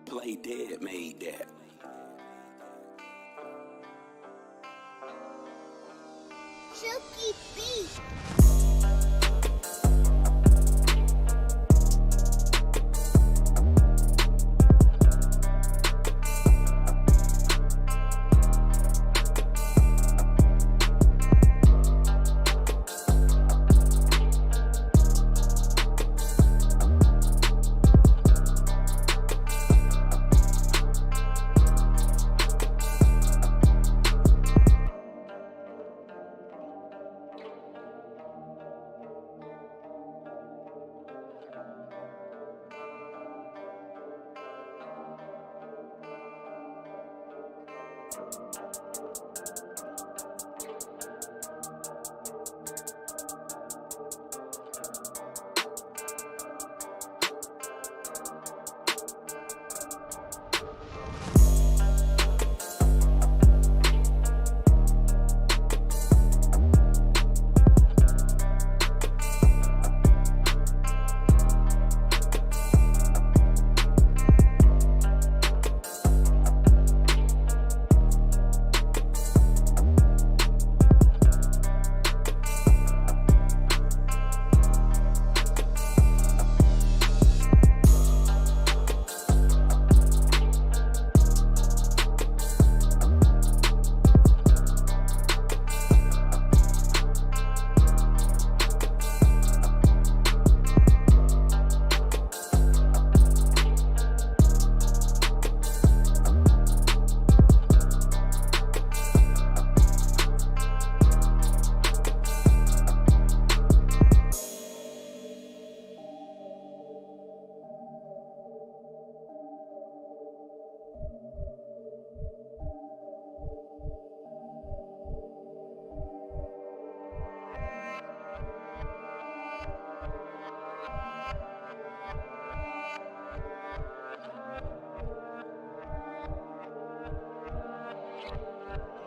Play dead made that. Silky beat.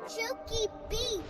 Silky beat.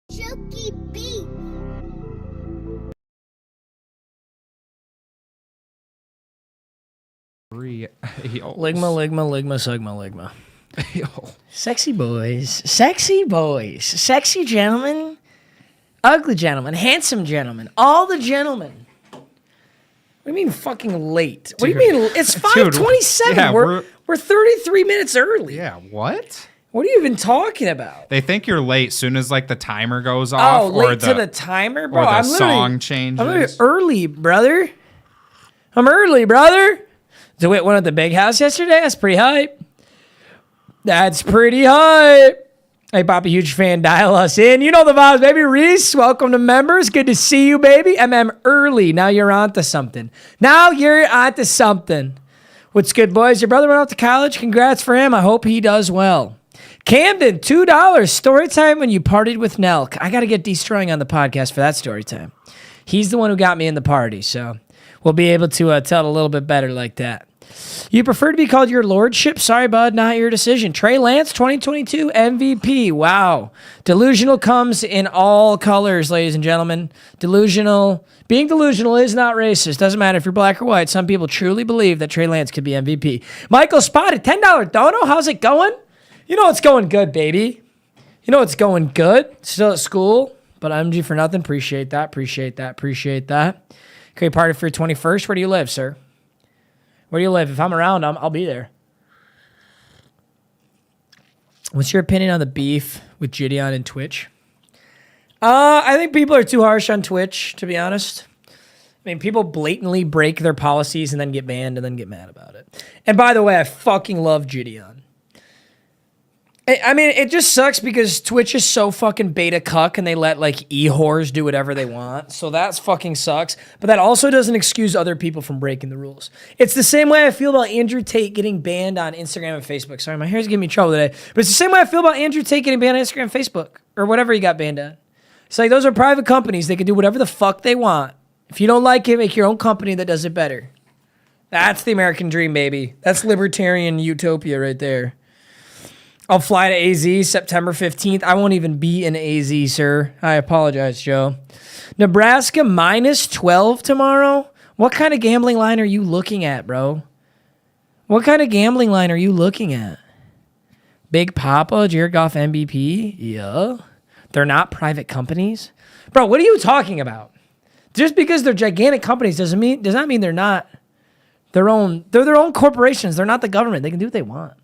Silky beat. Ligma. Sexy boys, sexy gentlemen, ugly gentlemen, handsome gentlemen, all the gentlemen. What do you mean fucking late? What do you mean? It's 5:27. Yeah, we're 33 minutes early. Yeah, what? What are you even talking about? They think you're late soon as like the timer goes off. Oh, late to the timer, bro. Or the I'm song changes. I'm literally early, brother. I'm early, brother. DeWitt went at the big house yesterday. That's pretty hype. That's pretty hype. Hey, Papa, huge fan. Dial us in. You know the vibes, baby. Reese, welcome to members. Good to see you, baby. early. Now you're on to something. What's good, boys? Your brother went off to college. Congrats for him. I hope he does well. Camden, $2. Story time when you partied with Nelk. I got to get Destroying on the podcast for that story time. He's the one who got me in the party, so we'll be able to tell it a little bit better like that. You prefer to be called your lordship? Sorry, bud, not your decision. Trey Lance, 2022 MVP. Wow. Delusional comes in all colors, ladies and gentlemen. Being delusional is not racist. Doesn't matter if you're black or white. Some people truly believe that Trey Lance could be MVP. Michael Spotted, $10 dono. How's it going? You know it's going good, baby. You know it's going good. Still at school, but MMG for nothing. Appreciate that. Can we party for your 21st? Where do you live, sir? Where do you live? If I'm around, I'll be there. What's your opinion on the beef with Gideon and Twitch? I think people are too harsh on Twitch, to be honest. I mean, people blatantly break their policies and then get banned and then get mad about it. And by the way, I fucking love Gideon. I mean, it just sucks because Twitch is so fucking beta cuck and they let like e-whores do whatever they want. So that's fucking sucks. But that also doesn't excuse other people from breaking the rules. It's the same way I feel about Andrew Tate getting banned on Instagram and Facebook. Sorry, my hair's giving me trouble today. But it's the same way I feel about Andrew Tate getting banned on Instagram and Facebook or whatever he got banned on. It's like those are private companies. They can do whatever the fuck they want. If you don't like it, make your own company that does it better. That's the American dream, baby. That's libertarian utopia right there. I'll fly to AZ September 15th. I won't even be in AZ, sir. I apologize, Joe. Nebraska minus 12 tomorrow? What kind of gambling line are you looking at, bro? What kind of gambling line are you looking at? Big Papa, Jared Goff MVP? Yeah. They're not private companies? Bro, what are you talking about? Just because they're gigantic companies does not mean they're not their own. They're their own corporations. They're not the government. They can do what they want.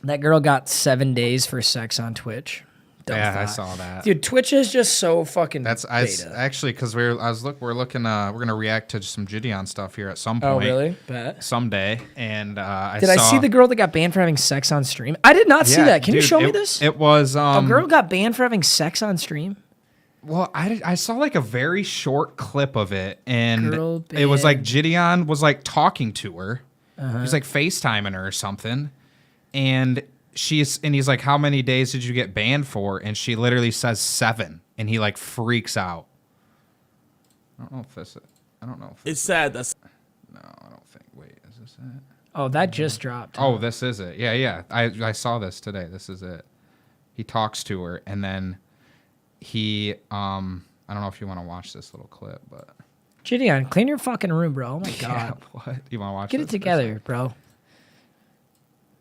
That girl got 7 days for sex on Twitch. Dumb Yeah, thought. I saw that. Dude, Twitch is just so fucking beta. Actually, because we're looking we're gonna react to some Gideon stuff here at some point. Oh, really? Bet. Someday. And I see the girl that got banned for having sex on stream? I did not see that. Can you show me this? It was a girl got banned for having sex on stream. Well, I saw like a very short clip of it, and Girl it was like banned. Gideon was like talking to her. He was like FaceTiming her or something. And he's like, how many days did you get banned for? And she literally says 7, and he like freaks out. I don't know if It's sad. That's no, I don't think. Wait, is this it? Oh, that just dropped. Oh, this is it. Yeah. I saw this today. This is it. He talks to her, and then he I don't know if you want to watch this little clip, but Gideon, clean your fucking room, bro. Oh my God. yeah, what? You want to watch Get this? it together, bro.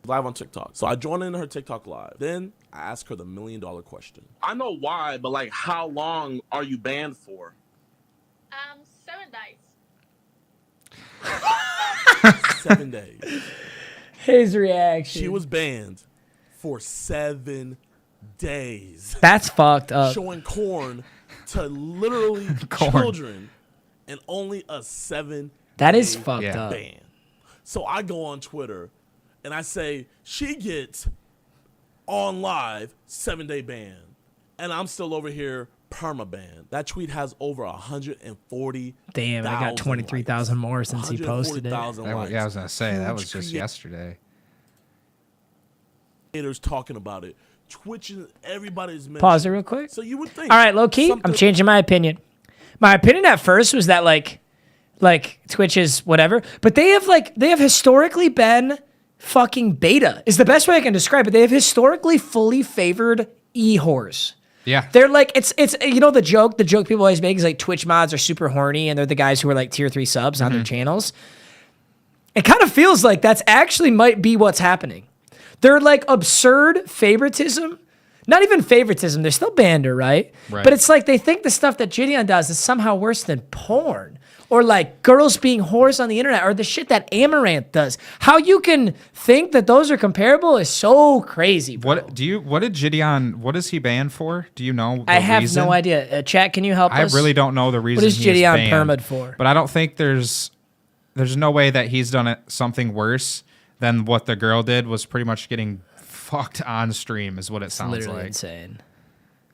live on TikTok. So I joined in her TikTok live. Then I asked her the $1 million question. I know why, but like, how long are you banned for? 7 days. 7 days. His reaction. She was banned for 7 days. That's fucked up. Showing corn to literally Corn. children in only a 7 That is day fucked up. ban. So I go on Twitter and I say, she gets on live 7-day ban. And I'm still over here perma-ban. That tweet has over 140. Damn, I got 23,000 more since he posted it. 140,000 likes. Yeah, I was gonna say that Huge was just yesterday. Creators talking about it. Twitch and everybody's mentioning. Pause it real quick. So you would think. All right, low key, I'm changing my opinion. My opinion at first was that like Twitch is whatever, but they have historically been fucking beta is the best way I can describe it. They have historically fully favored e-whores. Yeah. They're like, it's you know the joke people always make is like Twitch mods are super horny and they're the guys who are like tier 3 subs on their channels. It kind of feels like that's actually might be what's happening. They're like absurd favoritism. Not even favoritism. They're still banter, right? But it's like they think the stuff that Gideon does is somehow worse than porn. Or like girls being whores on the internet. Or the shit that Amaranth does. How you can think that those are comparable is so crazy, bro. What is he banned for? Do you know the I have reason? no idea. Chat, can you help us? I really don't know the reason. What is he Gideon banned, perma'd for? But I don't think there's no way that he's done something worse than what the girl did. Was pretty much getting fucked on stream is what it sounds Literally like. insane.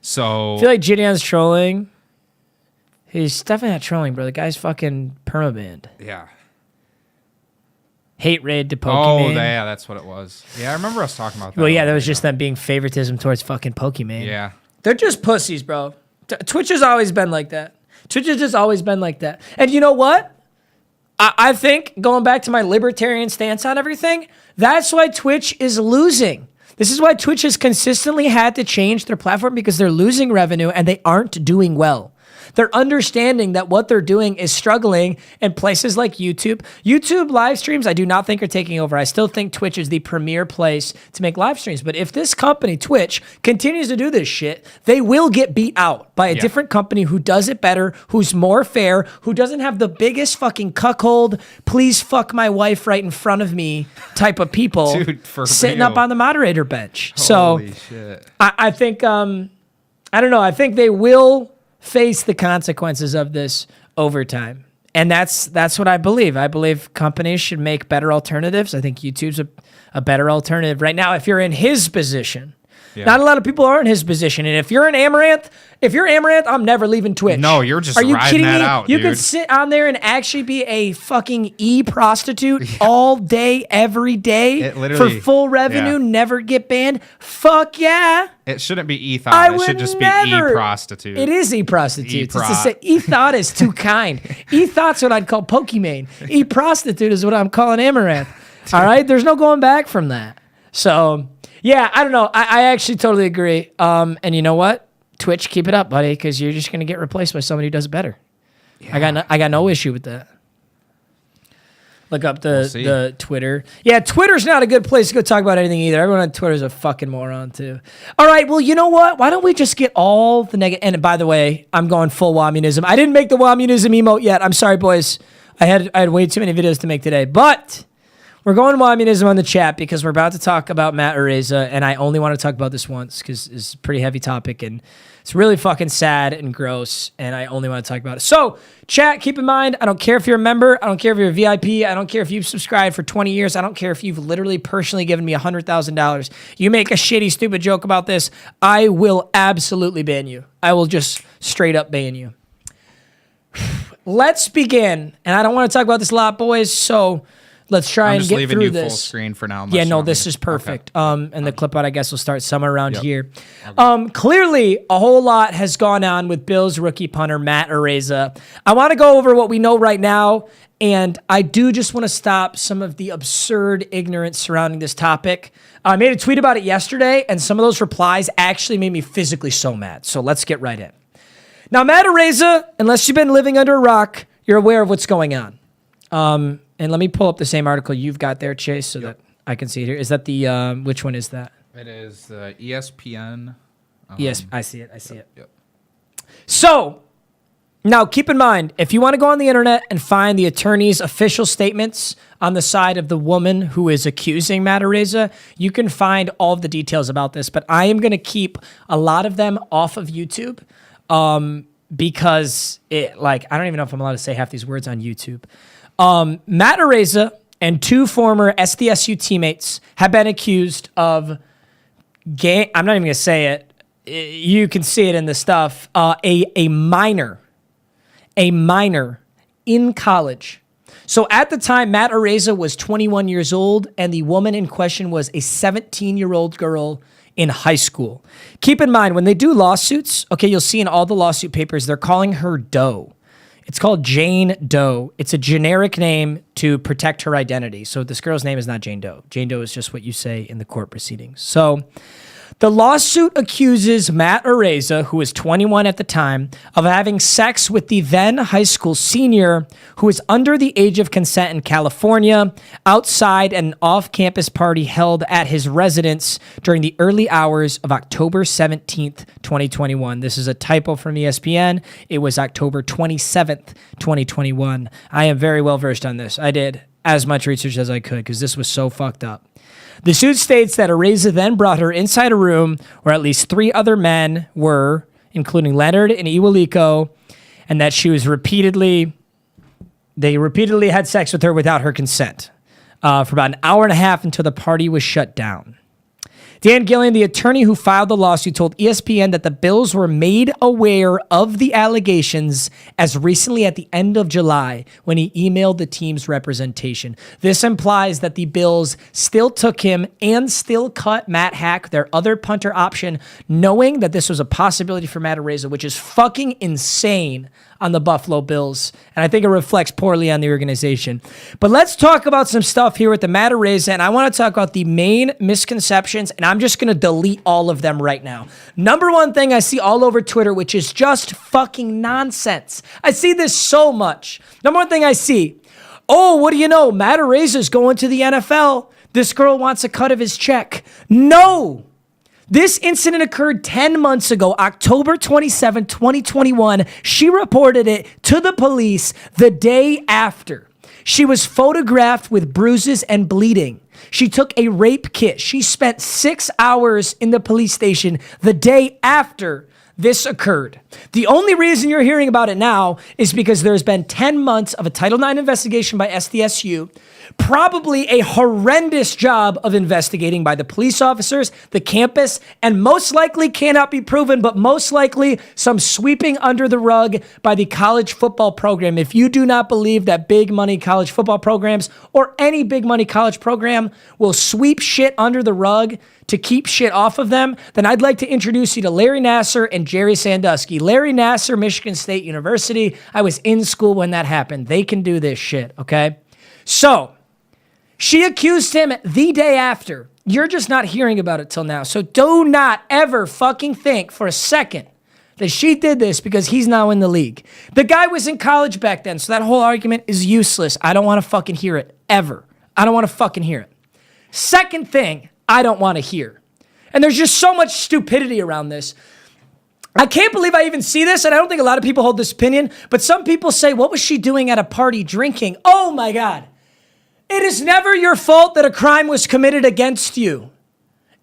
So I feel like Gideon's trolling. He's definitely not trolling, bro. The guy's fucking permabanned. yeah. Hate raid to Pokemon. Oh, yeah, that's what it was. Yeah, I remember us talking about that. Well, yeah, that was just them being favoritism towards fucking Pokemon. Yeah. They're just pussies, bro. Twitch has always been like that. Twitch has just always been like that. And you know what? I think, going back to my libertarian stance on everything, that's why Twitch is losing. This is why Twitch has consistently had to change their platform because they're losing revenue and they aren't doing well. They're understanding that what they're doing is struggling, and places like YouTube. YouTube live streams, I do not think are taking over. I still think Twitch is the premier place to make live streams. But if this company, Twitch, continues to do this shit, they will get beat out by a different company who does it better, who's more fair, who doesn't have the biggest fucking cuckold, please fuck my wife right in front of me type of people Dude, for sitting real. up on the moderator bench. Holy shit. I think, I don't know, I think they will face the consequences of this over time. And that's what I believe. I believe companies should make better alternatives. I think YouTube's a better alternative right now if you're in his position. Yeah. Not a lot of people are in his position. And if you're an Amaranth, I'm never leaving Twitch. No, you're just Are you riding kidding that me? out, You dude. could sit on there and actually be a fucking e-prostitute all day, every day It for literally- full revenue, yeah. never get banned. Fuck yeah. It shouldn't be I e-thought. It would should just never. be e-prostitute. It is e-prostitutes. It's E-pro- e-thought is too kind. E-thought's what I'd call Pokimane. E-prostitute is what I'm calling Amaranth. All right? There's no going back from that. So, yeah, I don't know. I actually totally agree. And you know what? Twitch, keep it up, buddy, because you're just going to get replaced by somebody who does it better. I got no issue with that. Look up the Twitter. Yeah, Twitter's not a good place to go talk about anything either. Everyone on Twitter's a fucking moron too. All right, well, you know what? Why don't we just get all the negative? And by the way, I'm going full Womunism. I didn't make the Womunism emote yet. I'm sorry, boys. I had way too many videos to make today. But we're going Womunism on the chat because we're about to talk about Matt Araiza, and I only want to talk about this once because it's a pretty heavy topic, and it's really fucking sad and gross, and I only want to talk about it. So, chat, keep in mind, I don't care if you're a member. I don't care if you're a VIP. I don't care if you've subscribed for 20 years. I don't care if you've literally personally given me $100,000. You make a shitty, stupid joke about this, I will absolutely ban you. I will just straight up ban you. Let's begin. And I don't want to talk about this a lot, boys, so let's try I'm and just get leaving through you this. full screen for now. Yeah, no, this is perfect. And the clip out, I guess, will start somewhere around here. Clearly, a whole lot has gone on with Bills rookie punter Matt Araiza. I want to go over what we know right now, and I do just want to stop some of the absurd ignorance surrounding this topic. I made a tweet about it yesterday, and some of those replies actually made me physically so mad. So let's get right in. Now, Matt Araiza, unless you've been living under a rock, you're aware of what's going on. And let me pull up the same article you've got there, Chase, so that I can see it here. Is that the, which one is that? It is the ESPN. Yes, I see it. Yep. So, now keep in mind, if you want to go on the internet and find the attorney's official statements on the side of the woman who is accusing Matt Araiza, you can find all of the details about this, but I am going to keep a lot of them off of YouTube because I don't even know if I'm allowed to say half these words on YouTube. Matt Araiza and two former SDSU teammates have been accused of I'm not even going to say it. You can see it in the stuff. A minor in college. So at the time, Matt Araiza was 21 years old, and the woman in question was a 17-year-old girl in high school. Keep in mind, when they do lawsuits, okay, you'll see in all the lawsuit papers, they're calling her Doe. It's called Jane Doe. It's a generic name to protect her identity. So this girl's name is not Jane Doe. Jane Doe is just what you say in the court proceedings. So the lawsuit accuses Matt Araiza, who was 21 at the time, of having sex with the then high school senior who was under the age of consent in California outside an off-campus party held at his residence during the early hours of October 17th, 2021. This is a typo from ESPN. It was October 27th, 2021. I am very well versed on this. I did as much research as I could because this was so fucked up. The suit states that Araiza then brought her inside a room where at least three other men were, including Leonard and Iwaliko, and that they repeatedly had sex with her without her consent for about an hour and a half until the party was shut down. Dan Gillian, the attorney who filed the lawsuit, told ESPN that the Bills were made aware of the allegations as recently at the end of July when he emailed the team's representation. This implies that the Bills still took him and still cut Matt Hack, their other punter option, knowing that this was a possibility for Matt Araiza, which is fucking insane on the Buffalo Bills, and I think it reflects poorly on the organization. But let's talk about some stuff here with the Matt Araiza, and I want to talk about the main misconceptions, and I'm just going to delete all of them right now. Number one thing I see all over Twitter, which is just fucking nonsense. I see this so much. Number one thing I see, oh, what do you know? Matt Araiza's going to the NFL. This girl wants a cut of his check. No. This incident occurred 10 months ago, October 27, 2021. She reported it to the police the day after. She was photographed with bruises and bleeding. She took a rape kit. She spent 6 hours in the police station the day after this occurred. The only reason you're hearing about it now is because there's been 10 months of a Title IX investigation by SDSU, probably a horrendous job of investigating by the police officers, the campus, and most likely cannot be proven, but most likely some sweeping under the rug by the college football program. If you do not believe that big money college football programs or any big money college program will sweep shit under the rug to keep shit off of them, then I'd like to introduce you to Larry Nassar and Jerry Sandusky. Larry Nassar, Michigan State University. I was in school when that happened. They can do this shit, okay? So, she accused him the day after. You're just not hearing about it till now. So do not ever fucking think for a second that she did this because he's now in the league. The guy was in college back then, so that whole argument is useless. I don't want to fucking hear it, ever. I don't want to fucking hear it. Second thing I don't want to hear. And there's just so much stupidity around this. I can't believe I even see this, and I don't think a lot of people hold this opinion, but some people say, what was she doing at a party drinking? Oh my God. It is never your fault that a crime was committed against you.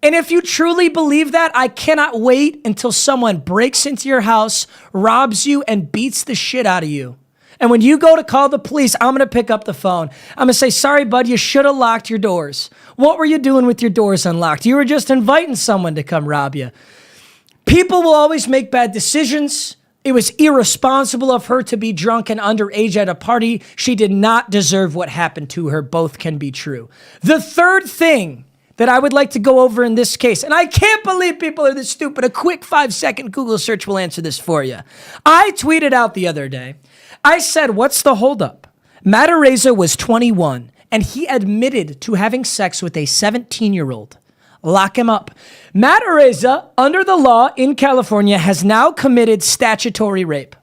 And if you truly believe that, I cannot wait until someone breaks into your house, robs you, and beats the shit out of you. And when you go to call the police, I'm going to pick up the phone. I'm going to say, sorry, bud, you should have locked your doors. What were you doing with your doors unlocked? You were just inviting someone to come rob you. People will always make bad decisions. It was irresponsible of her to be drunk and underage at a party. She did not deserve what happened to her. Both can be true. The third thing that I would like to go over in this case, and I can't believe people are this stupid. A quick 5-second Google search will answer this for you. I tweeted out the other day. I said, what's the holdup? Matt Araiza was 21, and he admitted to having sex with a 17-year-old. Lock him up. Matt Araiza, under the law in California, has now committed statutory rape.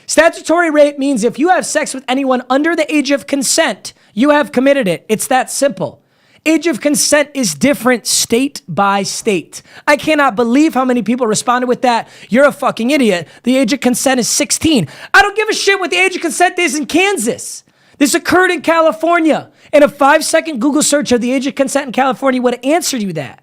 Statutory rape means if you have sex with anyone under the age of consent, you have committed it. It's that simple. Age of consent is different state by state. I cannot believe how many people responded with that. You're a fucking idiot. The age of consent is 16. I don't give a shit what the age of consent is in Kansas. This occurred in California. And a 5-second Google search of the age of consent in California would have answered you that.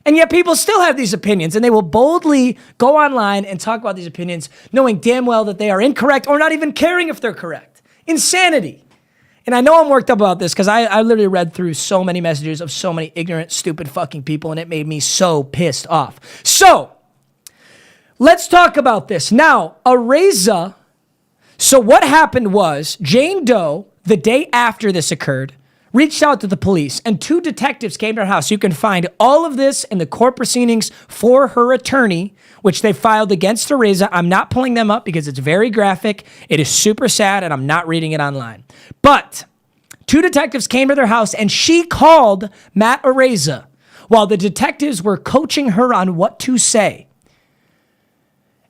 And yet people still have these opinions, and they will boldly go online and talk about these opinions, knowing damn well that they are incorrect or not even caring if they're correct. Insanity. And I know I'm worked up about this because I literally read through so many messages of so many ignorant, stupid fucking people, and it made me so pissed off. So, let's talk about this. Now, Araiza, so what happened was Jane Doe, the day after this occurred, reached out to the police, and 2 detectives came to her house. You can find all of this in the court proceedings for her attorney, which they filed against Araiza. I'm not pulling them up because it's very graphic. It is super sad, and I'm not reading it online. But 2 detectives came to their house, and she called Matt Araiza while the detectives were coaching her on what to say.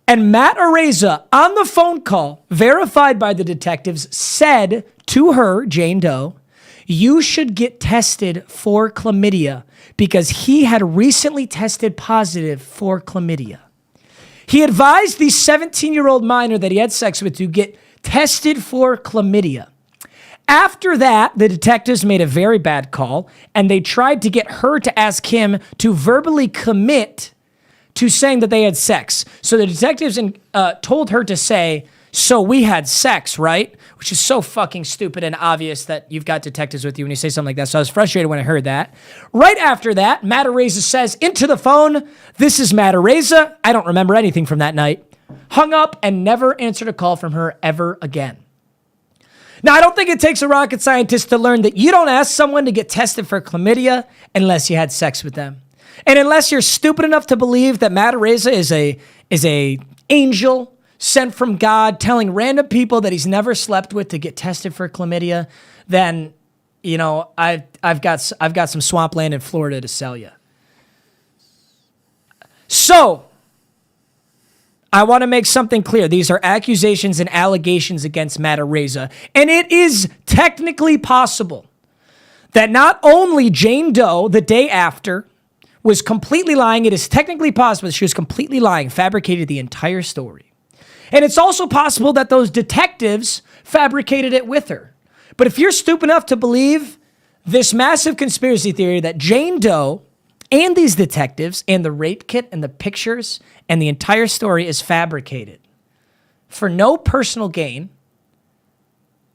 And Matt Araiza, on the phone call, verified by the detectives, said to her, Jane Doe, you should get tested for chlamydia because he had recently tested positive for chlamydia. He advised the 17-year-old minor that he had sex with to get tested for chlamydia. After that, the detectives made a very bad call, and they tried to get her to ask him to verbally commit to saying that they had sex. So the detectives told her to say, so we had sex, right? Which is so fucking stupid and obvious that you've got detectives with you when you say something like that. So I was frustrated when I heard that. Right after that, Matt Araiza says into the phone, this is Matt Araiza. I don't remember anything from that night. Hung up and never answered a call from her ever again. Now, I don't think it takes a rocket scientist to learn that you don't ask someone to get tested for chlamydia unless you had sex with them. And unless you're stupid enough to believe that Matt Araiza is a angel sent from God telling random people that he's never slept with to get tested for chlamydia, then, you know, I've got some swampland in Florida to sell you. So, I want to make something clear. These are accusations and allegations against Matt Araiza. And it is technically possible that not only Jane Doe, the day after, was completely lying, it is technically possible that she was completely lying, fabricated the entire story. And it's also possible that those detectives fabricated it with her. But if you're stupid enough to believe this massive conspiracy theory that Jane Doe and these detectives and the rape kit and the pictures and the entire story is fabricated for no personal gain,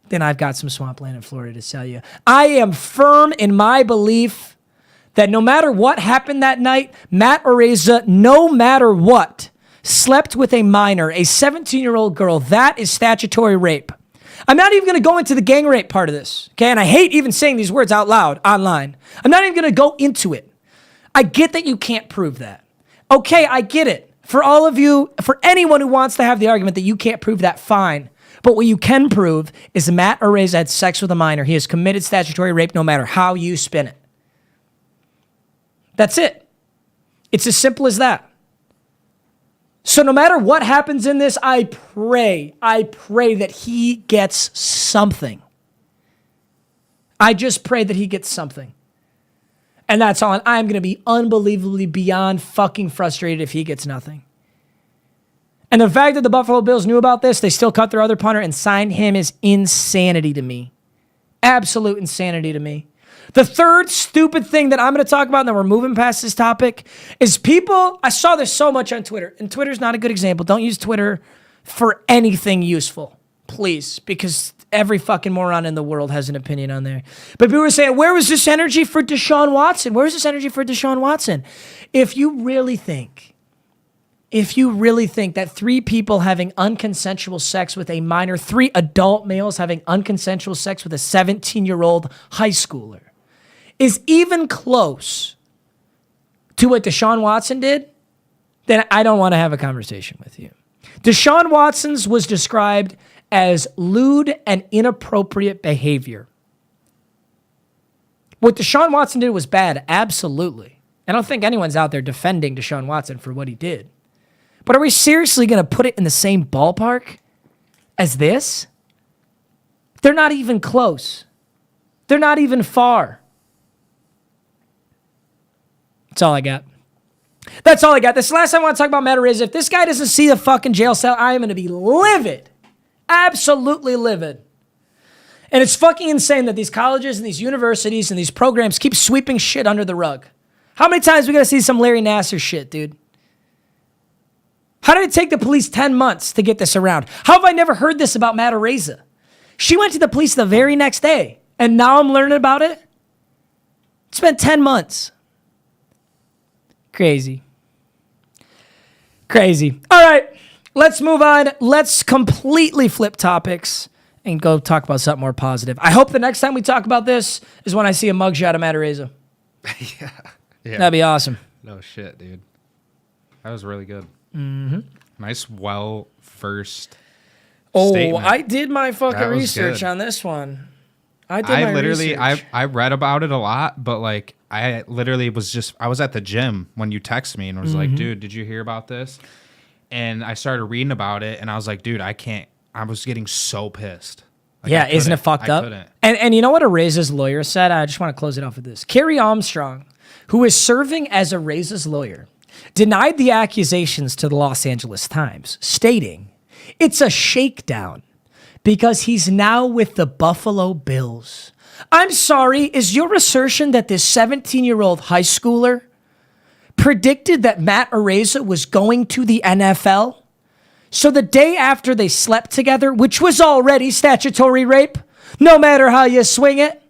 then I've got some swampland in Florida to sell you. I am firm in my belief that no matter what happened that night, Matt Araiza, no matter what, slept with a minor, a 17-year-old girl. That is statutory rape. I'm not even going to go into the gang rape part of this, okay? And I hate even saying these words out loud online. I'm not even going to go into it. I get that you can't prove that. Okay, I get it. For all of you, for anyone who wants to have the argument that you can't prove that, fine. But what you can prove is Matt Araiza had sex with a minor. He has committed statutory rape no matter how you spin it. That's it. It's as simple as that. So no matter what happens in this, I pray that he gets something. I just pray that he gets something. And that's all. And I'm going to be unbelievably beyond fucking frustrated if he gets nothing. And the fact that the Buffalo Bills knew about this, they still cut their other punter and signed him is insanity to me. Absolute insanity to me. The third stupid thing that I'm going to talk about, and then we're moving past this topic, is people, I saw this so much on Twitter, and Twitter's not a good example. Don't use Twitter for anything useful, please, because every fucking moron in the world has an opinion on there. But people were saying, where was this energy for Deshaun Watson? Where's this energy for Deshaun Watson? If you really think that 3 people having unconsensual sex with a minor, 3 adult males having unconsensual sex with a 17-year-old high schooler is even close to what Deshaun Watson did, then I don't want to have a conversation with you. Deshaun Watson's was described as lewd and inappropriate behavior. What Deshaun Watson did was bad, absolutely. I don't think anyone's out there defending Deshaun Watson for what he did. But are we seriously going to put it in the same ballpark as this? They're not even close. They're not even far. That's all I got. That's all I got. This last time I want to talk about Matt Araiza. If this guy doesn't see the fucking jail cell, I am going to be livid. Absolutely livid. And it's fucking insane that these colleges and these universities and these programs keep sweeping shit under the rug. How many times are we going to see some Larry Nassar shit, dude? How did it take the police 10 months to get this around? How have I never heard this about Matt Araiza? She went to the police the very next day, and now I'm learning about it? It's been 10 months. Crazy. All right, let's move on. Let's completely flip topics and go talk about something more positive. I hope the next time we talk about this is when I see a mugshot of Matt Araiza. Yeah. That'd be awesome. No shit, dude. That was really good. Mm-hmm. Nice, well-versed statement. I did my fucking That was research good. on this one. I read about it a lot, but like I literally I was at the gym when you texted me and was like, dude, did you hear about this? And I started reading about it and I was like, dude, I was getting so pissed. Like, yeah, isn't it fucked up? And you know what Araiza's lawyer said? I just want to close it off with this. Carrie Armstrong, who is serving as Araiza's lawyer, denied the accusations to the Los Angeles Times, stating, it's a shakedown because he's now with the Buffalo Bills. I'm sorry, is your assertion that this 17-year-old high schooler predicted that Matt Araiza was going to the NFL? So the day after they slept together, which was already statutory rape, no matter how you swing it,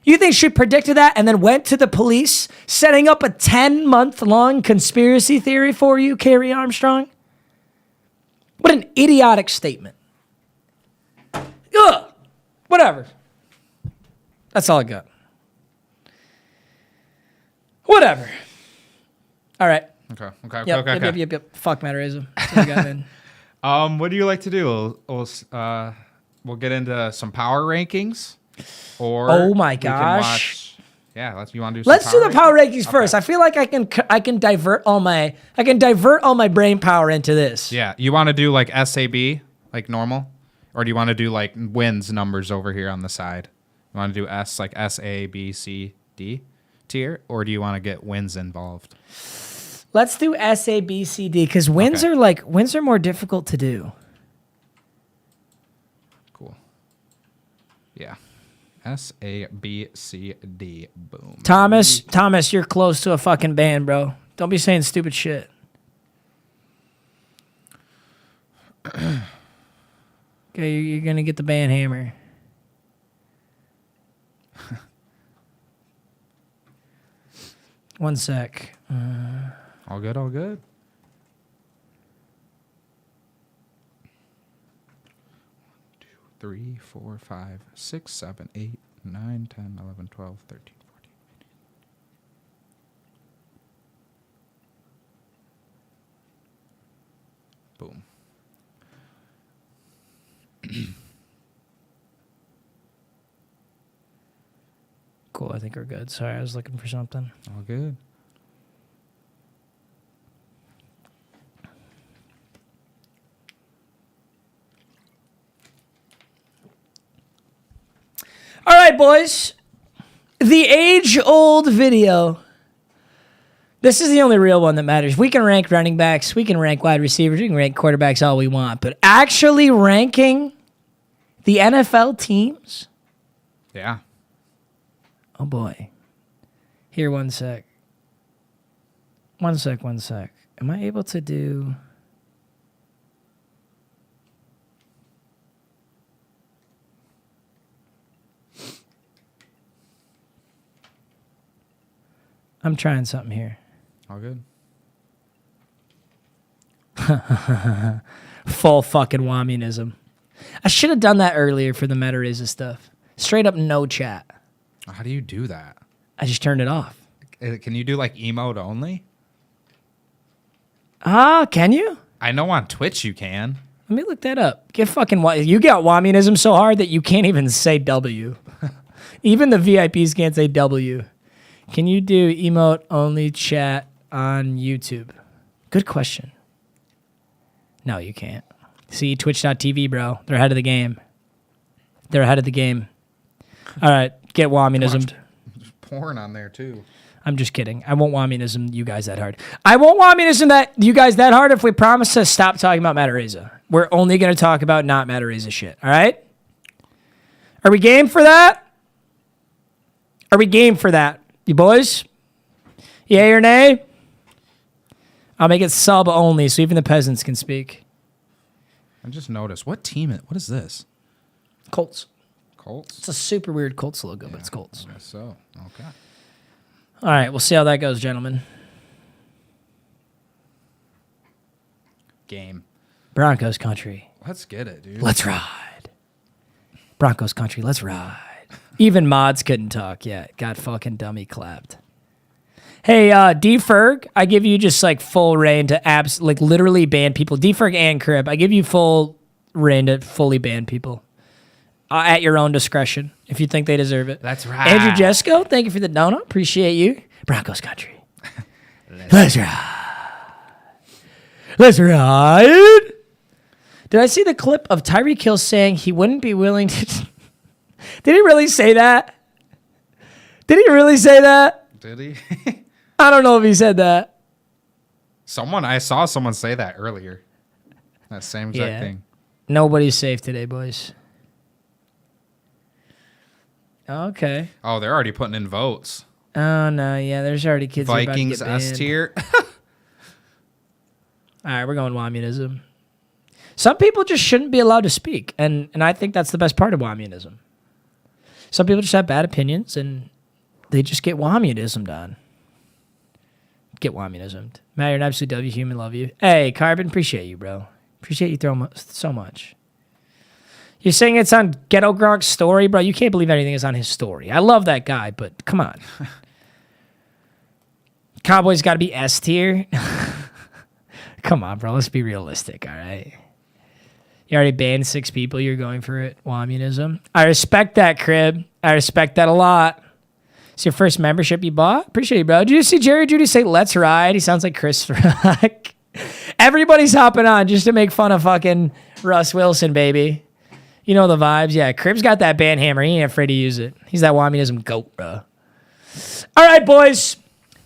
you think she predicted that and then went to the police, setting up a 10-month-long conspiracy theory for you, Carrie Armstrong? What an idiotic statement. Ugh. Whatever. That's all I got. Whatever. All right. Okay. Yep. Fuck Matt Araiza. That's all I got, man. What do you like to do? We'll get into some power rankings. Or Oh my we can gosh. Yeah, you want to do some Let's do the power rankings Okay. first. I feel like I can divert all my brain power into this. Yeah, you want to do like SAB, like normal? Or do you want to do like wins numbers over here on the side? You want to do S, like S, A, B, C, D tier? Or do you want to get wins involved? Let's do S, A, B, C, D because wins are more difficult to do. Cool. Yeah. S, A, B, C, D. Boom. Thomas, you're close to a fucking band, bro. Don't be saying stupid shit. Okay, you're gonna get the band hammer. One sec. All good, all good. 3, 4, 5, 6, 7, 8, 9, 10, 11, 12, 13, 14, 15. Boom. Cool, I think we're good. Sorry, I was looking for something. All good. All right, boys. The age-old video. This is the only real one that matters. We can rank running backs. We can rank wide receivers. We can rank quarterbacks all we want. But actually ranking the NFL teams? Yeah. Oh, boy. Here, one sec. One sec. Am I able to do... I'm trying something here. All good. Full fucking Wamianism. I should have done that earlier for the Araiza stuff. Straight up no chat. How do you do that? I just turned it off. Can you do like emote only? Can you? I know on Twitch you can. Let me look that up. Get fucking you got Wamianism so hard that you can't even say W. Even the VIPs can't say W. Can you do emote only chat on YouTube? Good question. No, you can't. See, twitch.tv, bro. They're ahead of the game. All right, get Wamianismed. There's porn on there too. I'm just kidding. I won't Wamianism you guys that hard. I won't Wamianism that you guys that hard if we promise to stop talking about Araiza. We're only going to talk about not Araiza shit. All right? Are we game for that? You boys? Yay or nay? I'll make it sub only so even the peasants can speak. I just noticed. What is this? Colts. Colts? It's a super weird Colts logo, but it's Colts. I guess so. Okay. All right, we'll see how that goes, gentlemen. Game. Broncos country. Let's get it, dude. Let's ride. Broncos country, let's ride. Even mods couldn't talk yet. Got fucking dummy clapped. Hey, D-Ferg, I give you just like full reign to literally ban people. D-Ferg and Crib, I give you full reign to fully ban people. At your own discretion, if you think they deserve it. That's right. Andrew Jesco, thank you for the donut. Appreciate you. Broncos country. Let's ride. Let's ride. Did I see the clip of Tyreek Hill saying he wouldn't be willing to... Did he really say that? Did he? I don't know if he said that. I saw someone say that earlier. That same exact thing. Nobody's safe today, boys. Okay. Oh, they're already putting in votes. Oh, no. Yeah, there's already kids Vikings who are about to get S banned. tier. All right, we're going Wamianism. Some people just shouldn't be allowed to speak, and I think that's the best part of Wamianism. Some people just have bad opinions, and they just get Wamianismed on. Get Wamianismed. Matt, you're an absolute W human. Love you. Hey, Carbon, appreciate you, bro. Appreciate you throwing so much. You're saying it's on Ghetto Gronk's story, bro? You can't believe anything is on his story. I love that guy, but come on. Cowboys got to be S tier. Come on, bro. Let's be realistic, all right? You already banned 6 people. You're going for it. Wamianism. I respect that, Crib. I respect that a lot. It's your first membership you bought. Appreciate you, bro. Did you see Jerry Judy say, let's ride? He sounds like Chris Rock. Everybody's hopping on just to make fun of fucking Russ Wilson, baby. You know the vibes. Yeah, Crib's got that band hammer. He ain't afraid to use it. He's that Waminism goat, bro. All right, boys.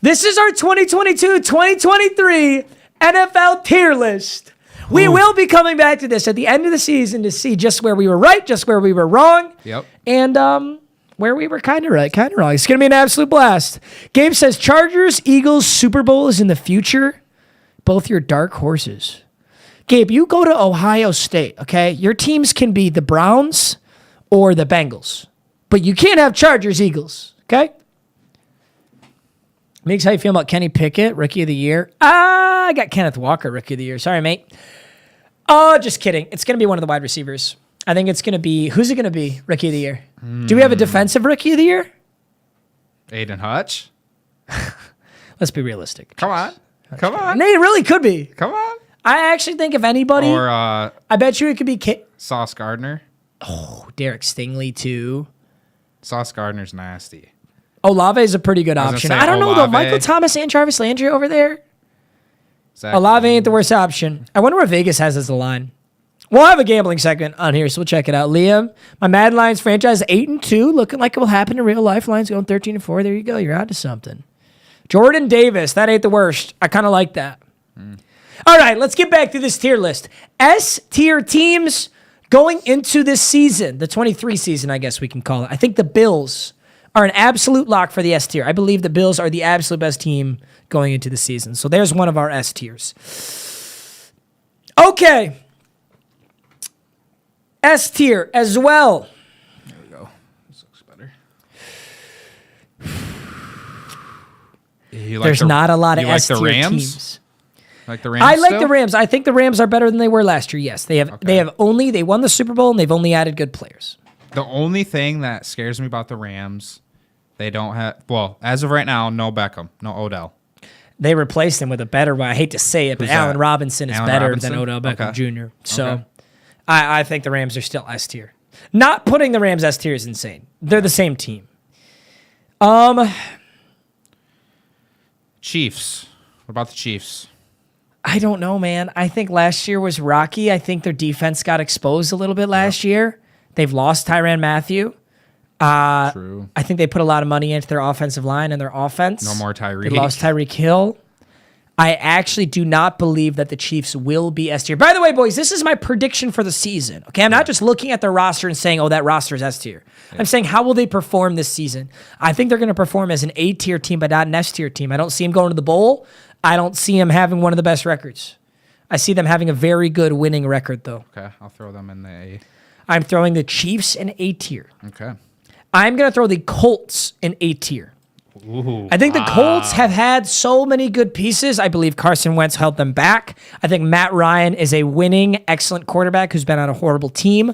This is our 2022-2023 NFL tier list. We will be coming back to this at the end of the season to see just where we were right, just where we were wrong. Yep. And where we were kind of right, kind of wrong. It's going to be an absolute blast. Gabe says, Chargers, Eagles, Super Bowl is in the future. Both your dark horses. Gabe, you go to Ohio State, okay? Your teams can be the Browns or the Bengals. But you can't have Chargers, Eagles, okay? Meags, how you feel about Kenny Pickett, Rookie of the Year? I got Kenneth Walker, Rookie of the Year. Sorry, mate. Oh, just kidding. It's going to be one of the wide receivers. I think it's going to be, who's it going to be, Rookie of the Year? Do we have a defensive Rookie of the Year? Aiden Hutch? Let's be realistic. Come on. Come on. No, it really could be. Come on. I actually think if anybody, Or I bet you it could be Sauce Gardner. Derek Stingley too. Sauce Gardner's nasty. Olave is a pretty good option. say I don't know though. Olave. Michael Thomas and Jarvis Landry over there. Zach Olave ain't the worst option. I wonder what Vegas has as a line. We'll have a gambling segment on here, so we'll check it out. Liam, my Mad Lions franchise 8-2, looking like it will happen in real life. Lions going 13-4. There you go. You're onto something. Jordan Davis, that ain't the worst. I kind of like that. All right, let's get back to this tier list. S-tier teams going into this season, the 23 season, I guess we can call it. I think the Bills are an absolute lock for the S tier. I believe the Bills are the absolute best team going into the season. So there's one of our S tiers. Okay. S tier as well. There we go. This looks better. There's not a lot of S tier teams. Like the Rams? I like still? the Rams. I think the Rams are better than they were last year. Yes, they won the Super Bowl and they've only added good players. The only thing that scares me about the Rams, they don't have, well, as of right now, no Beckham, no Odell. They replaced him with a better one. I hate to say it, but Who's Allen that? Robinson is Allen better Robinson? than Odell Beckham Okay. Jr. So Okay. I think the Rams are still S tier. Not putting the Rams S tier is insane. They're the same team. Chiefs. What about the Chiefs? I don't know, man. I think last year was rocky. I think their defense got exposed a little bit last year. They've lost Tyrann Mathieu. True. I think they put a lot of money into their offensive line and their offense. No more Tyreek. They lost Tyreek Hill. I actually do not believe that the Chiefs will be S tier. By the way, boys, this is my prediction for the season. Okay, I'm not just looking at their roster and saying, oh, that roster is S tier. I'm saying, how will they perform this season? I think they're going to perform as an A tier team, but not an S tier team. I don't see them going to the bowl. I don't see them having one of the best records. I see them having a very good winning record, though. Okay, I'll throw them in the A. I'm throwing the Chiefs in A tier. Okay. I'm going to throw the Colts in A tier. Ooh, I think the Colts have had so many good pieces. I believe Carson Wentz held them back. I think Matt Ryan is a winning, excellent quarterback who's been on a horrible team.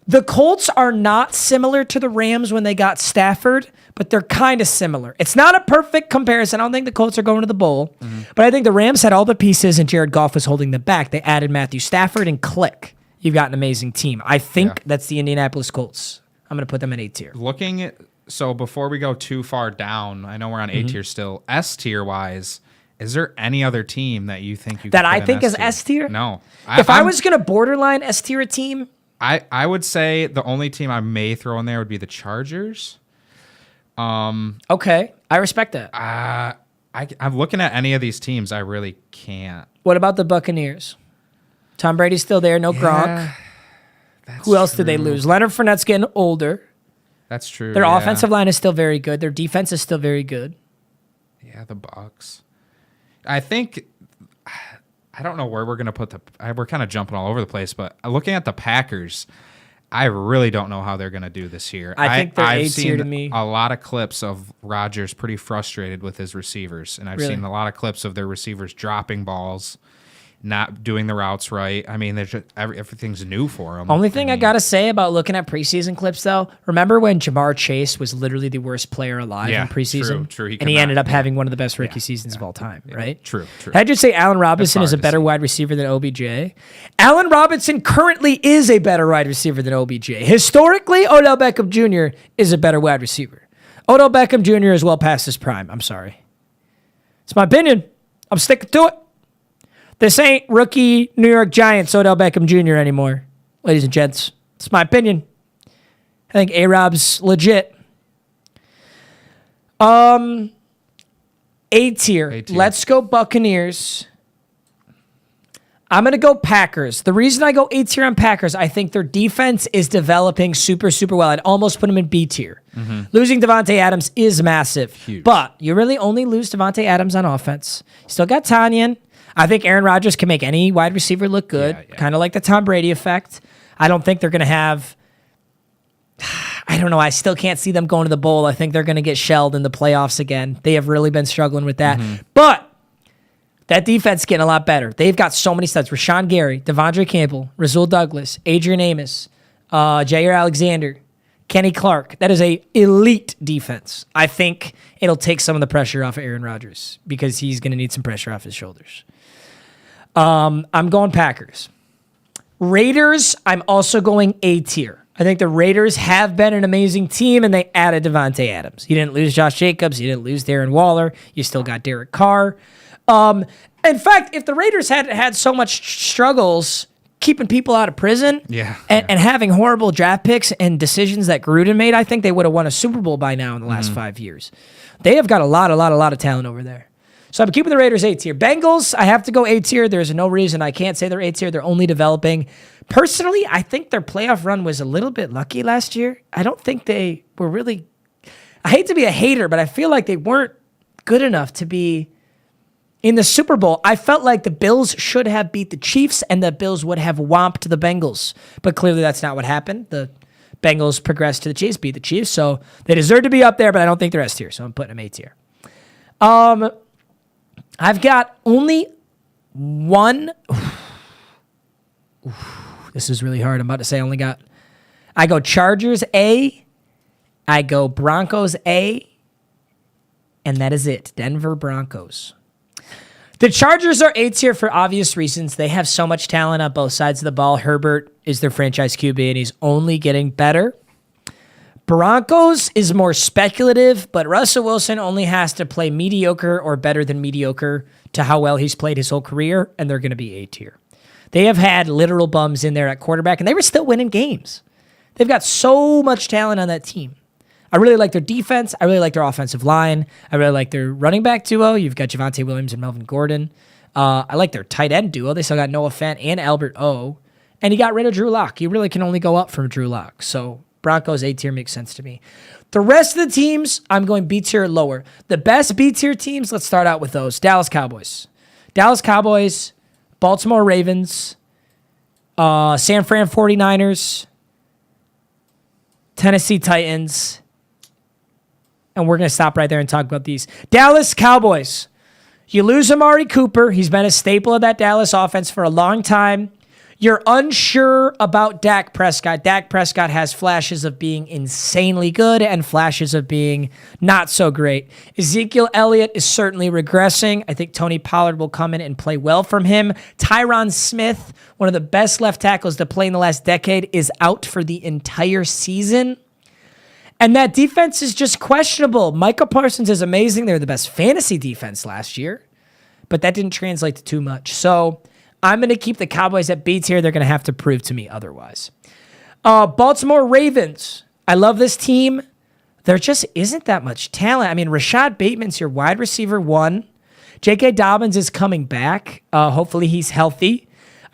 The Colts are not similar to the Rams when they got Stafford, but they're kind of similar. It's not a perfect comparison. I don't think the Colts are going to the bowl, but I think the Rams had all the pieces and Jared Goff was holding them back. They added Matthew Stafford and click. You've got an amazing team. I think that's the Indianapolis Colts. I'm going to put them in A tier. Looking at, so before we go too far down, I know we're on A tier still. S tier wise, is there any other team that you think you That could I put in think is S tier? No. If I was going to borderline S tier a team, I would say the only team I may throw in there would be the Chargers. okay, I respect that. I'm looking at any of these teams. I really can't. What about the Buccaneers? Tom Brady's still there, no Gronk. Who else did they lose? Leonard Fournette's getting older. That's true. Their yeah. offensive line is still very good. Their defense is still very good. Yeah, the Bucks. I think I don't know where we're gonna put we're kind of jumping all over the place, but looking at the Packers, I really don't know how they're gonna do this year. I think they're I've A tier seen to me. a lot of clips of Rodgers pretty frustrated with his receivers, and I've Really? seen a lot of clips of their receivers dropping balls, not doing the routes right. I mean, there's just, everything's new for them. Only thing I got to say about looking at preseason clips, though, remember when Jamar Chase was literally the worst player alive Yeah, in preseason? true. He And he could ended not- up having one of the best rookie seasons of all time, right? True. I'd just say Allen Robinson That's is a hard to better see. wide receiver than OBJ. Allen Robinson currently is a better wide receiver than OBJ. Historically, Odell Beckham Jr. is a better wide receiver. Odell Beckham Jr. is well past his prime. I'm sorry. It's my opinion. I'm sticking to it. This ain't rookie New York Giants Odell Beckham Jr. anymore, ladies and gents. It's my opinion. I think A-Rob's legit. A tier. Let's go Buccaneers. I'm going to go Packers. The reason I go A tier on Packers, I think their defense is developing super, super well. I'd almost put them in B tier. Losing Devontae Adams is massive. Huge. But you really only lose Devontae Adams on offense. You still got Tanyan. I think Aaron Rodgers can make any wide receiver look good, kind of like the Tom Brady effect. I don't think they're going to have... I don't know. I still can't see them going to the bowl. I think they're going to get shelled in the playoffs again. They have really been struggling with that. But that defense is getting a lot better. They've got so many studs. Rashawn Gary, Devondre Campbell, Rasul Douglas, Adrian Amos, Jair Alexander, Kenny Clark. That is a elite defense. I think it'll take some of the pressure off of Aaron Rodgers because he's going to need some pressure off his shoulders. I'm going Packers. Raiders, I'm also going A tier. I think the Raiders have been an amazing team, and they added Devontae Adams. You didn't lose Josh Jacobs. You didn't lose Darren Waller. You still got Derek Carr. In fact, if the Raiders had had so much struggles keeping people out of prison and having horrible draft picks and decisions that Gruden made, I think they would have won a Super Bowl by now in the last 5 years. They have got a lot of talent over there. So I'm keeping the Raiders A tier. Bengals, I have to go A tier. There's no reason I can't say they're A tier. They're only developing. Personally, I think their playoff run was a little bit lucky last year. I don't think they were really... I hate to be a hater, but I feel like they weren't good enough to be in the Super Bowl. I felt like the Bills should have beat the Chiefs and the Bills would have whomped the Bengals. But clearly that's not what happened. The Bengals progressed to the Chiefs, beat the Chiefs. So they deserve to be up there, but I don't think they're S tier. So I'm putting them A tier. I've got only one. This is really hard. I'm about to say I go Chargers A, I go Broncos A, and that is it. Denver Broncos. The Chargers are A tier for obvious reasons. They have so much talent on both sides of the ball. Herbert is their franchise QB, and he's only getting better. Broncos is more speculative, but Russell Wilson only has to play mediocre or better than mediocre to how well he's played his whole career, and they're going to be A tier. They have had literal bums in there at quarterback, and they were still winning games. They've got so much talent on that team. I really like their defense. I really like their offensive line. I really like their running back duo. You've got Javonte Williams and Melvin Gordon. I like their tight end duo. They still got Noah Fant and Albert O. And he got rid of Drew Lock. You really can only go up from Drew Lock. So Broncos A tier makes sense to me. The rest of the teams, I'm going B tier or lower. The best B tier teams, let's start out with those. Dallas Cowboys, Baltimore Ravens, San Fran 49ers, Tennessee Titans, and we're going to stop right there and talk about these. Dallas Cowboys. You lose Amari Cooper. He's been a staple of that Dallas offense for a long time. You're unsure about Dak Prescott. Dak Prescott has flashes of being insanely good and flashes of being not so great. Ezekiel Elliott is certainly regressing. I think Tony Pollard will come in and play well from him. Tyron Smith, one of the best left tackles to play in the last decade, is out for the entire season. And that defense is just questionable. Micah Parsons is amazing. They were the best fantasy defense last year, but that didn't translate to too much. So I'm going to keep the Cowboys at B tier. They're going to have to prove to me otherwise. Baltimore Ravens. I love this team. There just isn't that much talent. I mean, Rashad Bateman's your wide receiver 1. J.K. Dobbins is coming back. Hopefully he's healthy.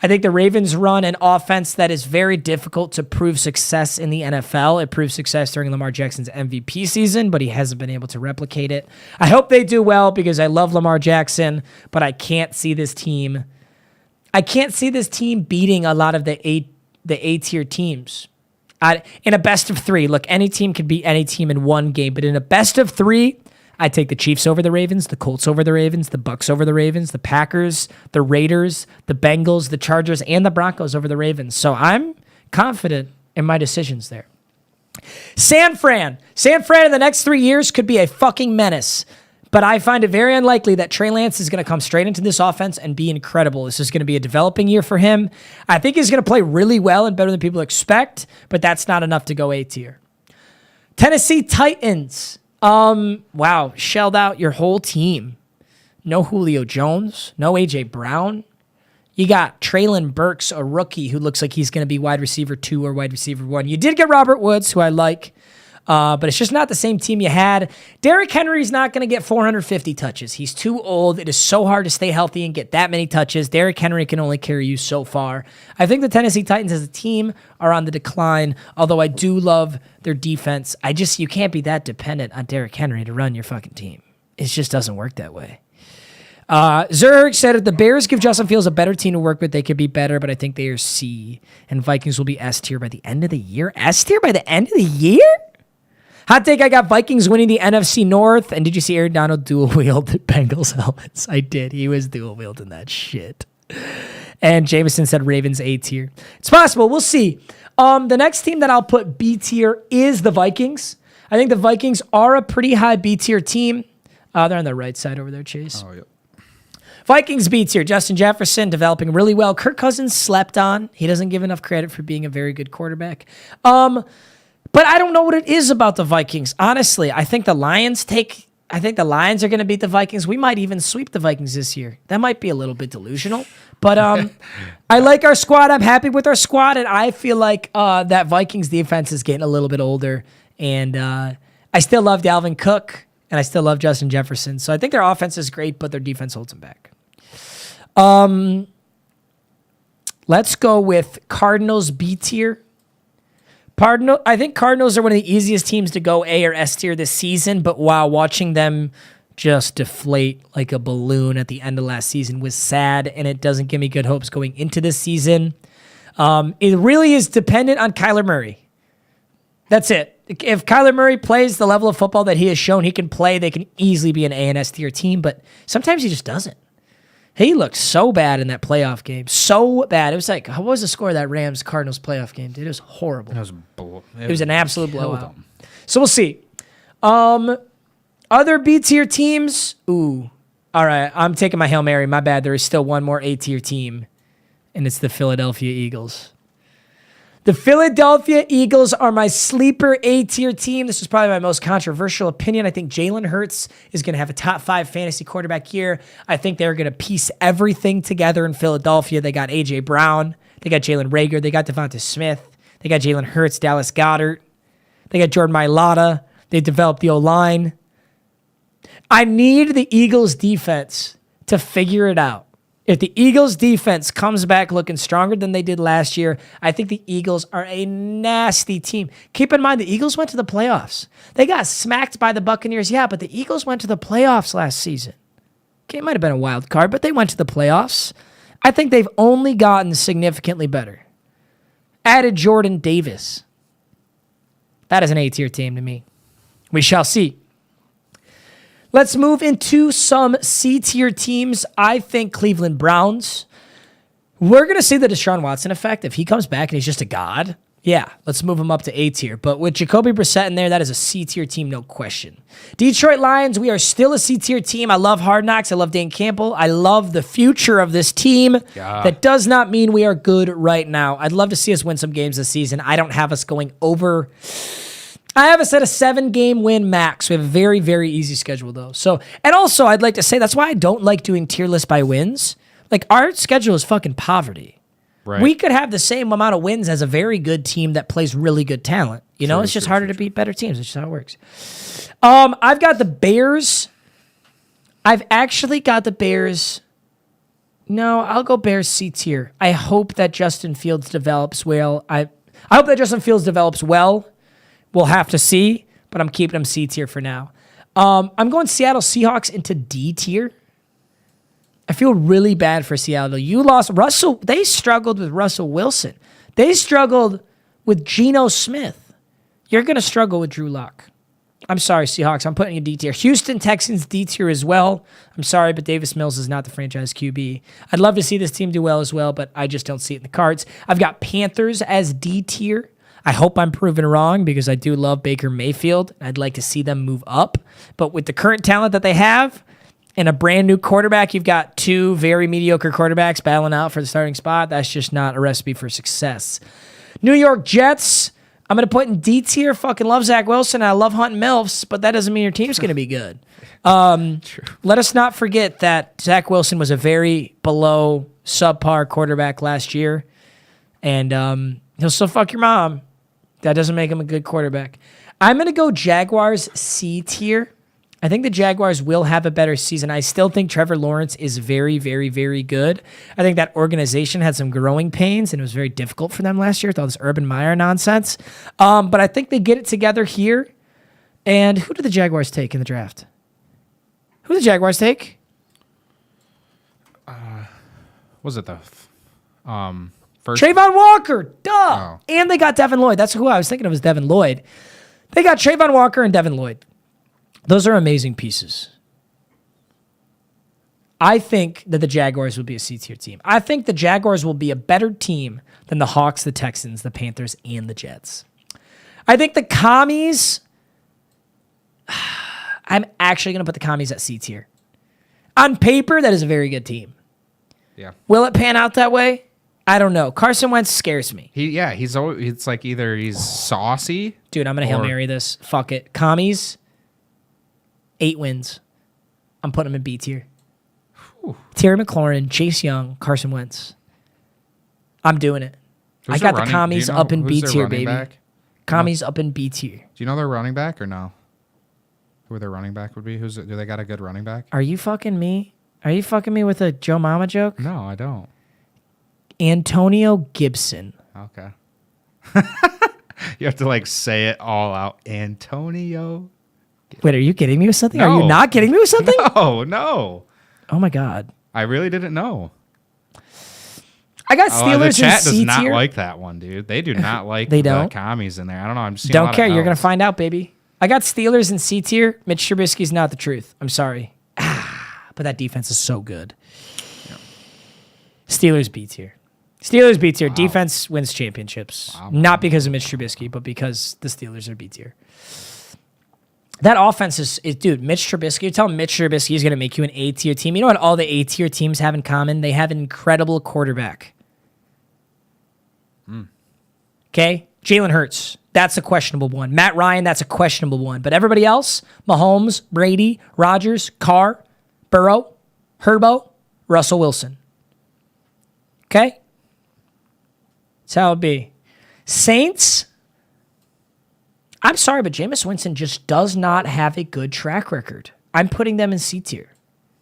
I think the Ravens run an offense that is very difficult to prove success in the NFL. It proved success during Lamar Jackson's MVP season, but he hasn't been able to replicate it. I hope they do well because I love Lamar Jackson, but I can't see this team beating a lot of the A-tier teams. In a best of 3, look, any team can beat any team in one game, but in a best of 3, I take the Chiefs over the Ravens, the Colts over the Ravens, the Bucks over the Ravens, the Packers, the Raiders, the Bengals, the Chargers, and the Broncos over the Ravens. So I'm confident in my decisions there. San Fran in the next 3 years could be a fucking menace. But I find it very unlikely that Trey Lance is going to come straight into this offense and be incredible. This is going to be a developing year for him. I think he's going to play really well and better than people expect, but that's not enough to go A tier. Tennessee Titans. Wow, shelled out your whole team. No Julio Jones, no A.J. Brown. You got Traylon Burks, a rookie who looks like he's going to be wide receiver 2 or wide receiver 1. You did get Robert Woods, who I like, but it's just not the same team you had. Derrick Henry's not going to get 450 touches. He's too old. It is so hard to stay healthy and get that many touches. Derrick Henry can only carry you so far. I think the Tennessee Titans as a team are on the decline, although I do love their defense. You can't be that dependent on Derrick Henry to run your fucking team. It just doesn't work that way. Zurg said if the Bears give Justin Fields a better team to work with, they could be better, but I think they are C. And Vikings will be S tier by the end of the year. S tier by the end of the year? Hot take, I got Vikings winning the NFC North. And did you see Aaron Donald dual-wield the Bengals helmets? I did. He was dual-wielding that shit. And Jameson said Ravens A tier. It's possible. We'll see. The next team that I'll put B tier is the Vikings. I think the Vikings are a pretty high B tier team. They're on the right side over there, Chase. Oh, yep. Vikings beats here. Justin Jefferson developing really well. Kirk Cousins slept on. He doesn't give enough credit for being a very good quarterback. But I don't know what it is about the Vikings. Honestly, I think the Lions are going to beat the Vikings. We might even sweep the Vikings this year. That might be a little bit delusional. But I like our squad. I'm happy with our squad. And I feel like that Vikings defense is getting a little bit older. And I still love Dalvin Cook. And I still love Justin Jefferson. So I think their offense is great, but their defense holds them back. Let's go with Cardinals B tier. I think Cardinals are one of the easiest teams to go A or S tier this season, but wow, watching them just deflate like a balloon at the end of last season was sad, and it doesn't give me good hopes going into this season. It really is dependent on Kyler Murray. That's it. If Kyler Murray plays the level of football that he has shown he can play, they can easily be an A and S tier team, but sometimes he just doesn't. He looked so bad in that playoff game. So bad. It was like, what was the score of that Rams-Cardinals playoff game, dude? It was horrible. It was an absolute blowout. So we'll see. Other B-tier teams? Ooh. All right, I'm taking my Hail Mary. My bad. There is still one more A-tier team, and it's the Philadelphia Eagles. The Philadelphia Eagles are my sleeper A-tier team. This is probably my most controversial opinion. I think Jalen Hurts is going to have a top 5 fantasy quarterback year. I think they're going to piece everything together in Philadelphia. They got A.J. Brown. They got Jalen Reagor. They got Devonta Smith. They got Jalen Hurts, Dallas Goedert. They got Jordan Mailata. They developed the O-line. I need the Eagles defense to figure it out. If the Eagles defense comes back looking stronger than they did last year, I think the Eagles are a nasty team. Keep in mind, the Eagles went to the playoffs. They got smacked by the Buccaneers, yeah, but the Eagles went to the playoffs last season. Okay, it might have been a wild card, but they went to the playoffs. I think they've only gotten significantly better. Added Jordan Davis. That is an A-tier team to me. We shall see. Let's move into some C-tier teams. I think Cleveland Browns. We're going to see the Deshaun Watson effect. If he comes back and he's just a god, yeah, let's move him up to A-tier. But with Jacoby Brissett in there, that is a C-tier team, no question. Detroit Lions, we are still a C-tier team. I love Hard Knocks. I love Dan Campbell. I love the future of this team. Yeah. That does not mean we are good right now. I'd love to see us win some games this season. I don't have us going over... I have us at a 7-game win max. We have a very, very easy schedule, though. So, and also, I'd like to say that's why I don't like doing tier list by wins. Like, our schedule is fucking poverty. Right. We could have the same amount of wins as a very good team that plays really good talent. You know, it's just harder to beat better teams. It's just how it works. I've got the Bears. I've actually got the Bears. No, I'll go Bears C tier. I hope that Justin Fields develops well. I hope that Justin Fields develops well. We'll have to see, but I'm keeping them C tier for now. I'm going Seattle Seahawks into D tier. I feel really bad for Seattle. You lost Russell. They struggled with Russell Wilson. They struggled with Geno Smith. You're going to struggle with Drew Lock. I'm sorry, Seahawks. I'm putting you D tier. Houston Texans D tier as well. I'm sorry, but Davis Mills is not the franchise QB. I'd love to see this team do well as well, but I just don't see it in the cards. I've got Panthers as D tier. I hope I'm proven wrong because I do love Baker Mayfield. I'd like to see them move up. But with the current talent that they have and a brand new quarterback, you've got 2 very mediocre quarterbacks battling out for the starting spot. That's just not a recipe for success. New York Jets. I'm going to put in D tier. Fucking love Zach Wilson. I love hunting MILFs, but that doesn't mean your team's going to be good. Let us not forget that Zach Wilson was a very below subpar quarterback last year, and he'll still fuck your mom. That doesn't make him a good quarterback. I'm going to go Jaguars C tier. I think the Jaguars will have a better season. I still think Trevor Lawrence is very, very, very good. I think that organization had some growing pains, and it was very difficult for them last year with all this Urban Meyer nonsense. But I think they get it together here. And who did the Jaguars take in the draft? Who did the Jaguars take? Was it the first? Trayvon Walker. Duh. Oh. And they got Devin Lloyd. That's who I was thinking of, was Devin Lloyd. They got Trayvon Walker and Devin Lloyd. Those are amazing pieces. I think that the Jaguars will be a C-tier team. I think the Jaguars will be a better team than the Hawks, the Texans, the Panthers, and the Jets. I think the Commies... I'm actually going to put the Commies at C-tier. On paper, that is a very good team. Yeah. Will it pan out that way? I don't know. Carson Wentz scares me. He's always, it's like either he's saucy. Dude, I'm going to Hail Mary this. Fuck it. Commies... 8 wins. I'm putting them in B tier. Terry McLaurin, Chase Young, Carson Wentz. I'm doing it. I got the Commies up in B tier, baby. Commies up in B tier. Do you know their running back or no? Who their running back would be? Do they got a good running back? Are you fucking me? Are you fucking me with a Joe Mama joke? No, I don't. Antonio Gibson. Okay. You have to like say it all out. Antonio. Wait, are you kidding me with something? No. Are you not kidding me with something? No. Oh my God. I really didn't know. I got Steelers the chat in C does not tier. like that one, dude. They do not like They the don't? commies in there. I don't know. I'm just seeing Don't care. You're going to find out, baby. I got Steelers in C tier. Mitch Trubisky's not the truth. I'm sorry. But that defense is so good. Yep. Steelers B tier. Steelers B tier. Wow. Defense wins championships. Wow. Not because of Mitch Trubisky, but because the Steelers are B tier. That offense is dude, Mitch Trubisky. You tell Mitch Trubisky is going to make you an A-tier team. You know what all the A-tier teams have in common? They have an incredible quarterback. Okay? Jalen Hurts. That's a questionable one. Matt Ryan, that's a questionable one. But everybody else, Mahomes, Brady, Rodgers, Carr, Burrow, Herbo, Russell Wilson. Okay? That's how it be. Saints... I'm sorry, but Jameis Winston just does not have a good track record. I'm putting them in C tier.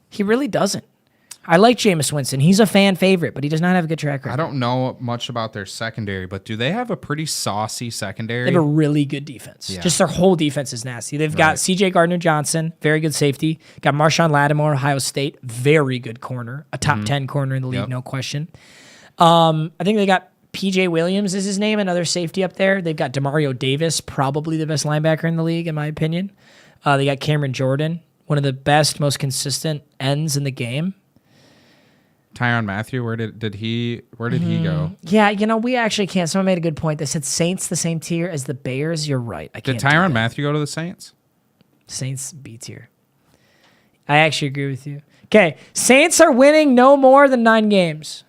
He really doesn't. I like Jameis Winston. He's a fan favorite, but he does not have a good track record. I don't know much about their secondary, but do they have a pretty saucy secondary? They have a really good defense. Yeah. Just their whole defense is nasty. They've got C.J. Gardner-Johnson, very good safety. Got Marshawn Lattimore, Ohio State, very good corner. A top 10 corner in the league, no question. I think they got P.J. Williams is his name, another safety up there. They've got Demario Davis, probably the best linebacker in the league, in my opinion. They got Cameron Jordan, one of the best, most consistent ends in the game. Tyrann Mathieu, where did he go? Yeah, we actually can't. Someone made a good point. They said Saints the same tier as the Bears. You're right. I Did can't do Tyrann that. Mathieu go to the Saints? Saints B tier. I actually agree with you. Okay, Saints are winning no more than 9 games.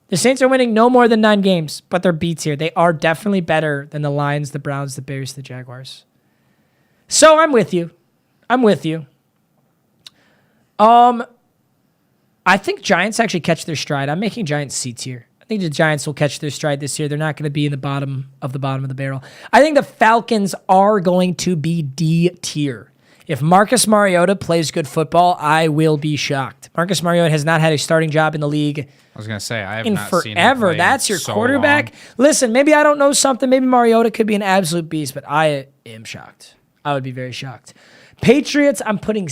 The Saints are winning no more than 9 games, but they're B tier. They are definitely better than the Lions, the Browns, the Bears, the Jaguars. So I'm with you. I think Giants actually catch their stride. I'm making Giants C tier. I think the Giants will catch their stride this year. They're not going to be in the bottom of the barrel. I think the Falcons are going to be D tier. If Marcus Mariota plays good football, I will be shocked. Marcus Mariota has not had a starting job in the league I was going to say, I have in not seen him forever. play That's your so quarterback. long. Listen, maybe I don't know something. Maybe Mariota could be an absolute beast, but I am shocked. I would be very shocked. Patriots, I'm putting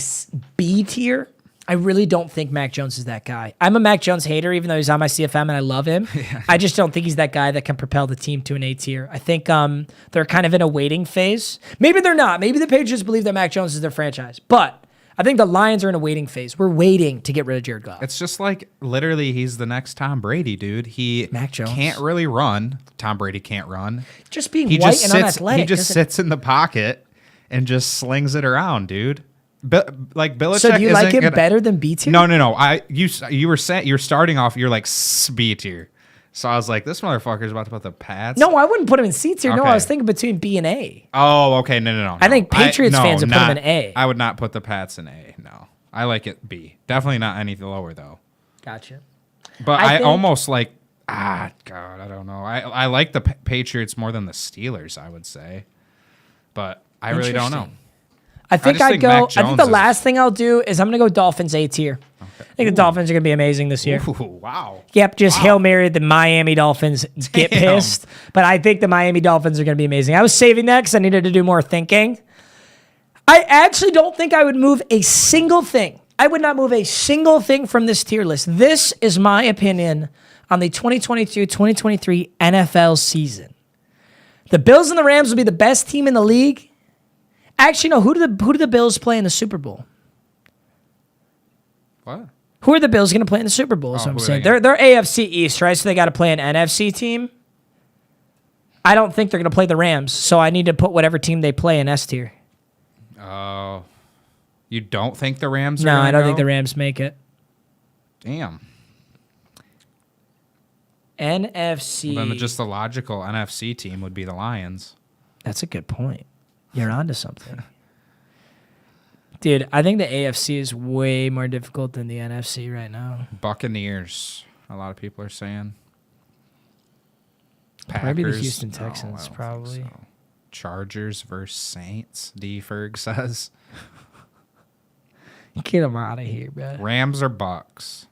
B tier. I really don't think Mac Jones is that guy. I'm a Mac Jones hater, even though he's on my CFM and I love him. I just don't think he's that guy that can propel the team to an A tier. I think they're kind of in a waiting phase. Maybe they're not. Maybe the Patriots believe that Mac Jones is their franchise. But I think the Lions are in a waiting phase. We're waiting to get rid of Jared Goff. It's just like literally he's the next Tom Brady, dude. Mac Jones can't really run. Tom Brady can't run. Just being He white just and sits, unathletic. He just sits in the pocket and just slings it around, dude. Like Belichick. So do you like isn't him better than B tier? No. You were saying you're starting off. You're like B tier. So I was like, this motherfucker's about to put the Pats. No, I wouldn't put him in C tier. No, Okay. I was thinking between B and A. Oh, okay. No. I think Patriots fans would put him in A. I would not put the Pats in A. No. I like it B. Definitely not anything lower, though. Gotcha. But I I think- almost like, God, I don't know. I like the Patriots more than the Steelers, I would say. But I really don't know. Interesting. I think just I'd think go. Mac I think Jones the is- last thing I'll do is I'm gonna go Dolphins A tier. I think the Dolphins are gonna be amazing this year. Ooh, wow. Yep, just Hail Mary the Miami Dolphins get Damn. pissed. But I think the Miami Dolphins are gonna be amazing. I was saving that because I needed to do more thinking. I actually don't think I would move a single thing. I would not move a single thing from this tier list. This is my opinion on the 2022-2023 NFL season. The Bills and the Rams will be the best team in the league. Actually, no. Who do the Bills play in the Super Bowl? What? Who are the Bills going to play in the Super Bowl? Is what I'm who are saying. they They're AFC East, right? So they got to play an NFC team. I don't think they're going to play the Rams, so I need to put whatever team they play in S tier. Oh. You don't think the Rams are No, gonna I don't go? think the Rams make it. Damn. NFC. Then just the logical NFC team would be the Lions. That's a good point. You're onto something. Dude, I think the AFC is way more difficult than the NFC right now. Buccaneers, a lot of people are saying. Probably the Packers, Houston no, I Texans, don't think probably. so. Chargers versus Saints, D. Ferg says. Get them out of here, bro. Rams or Bucks?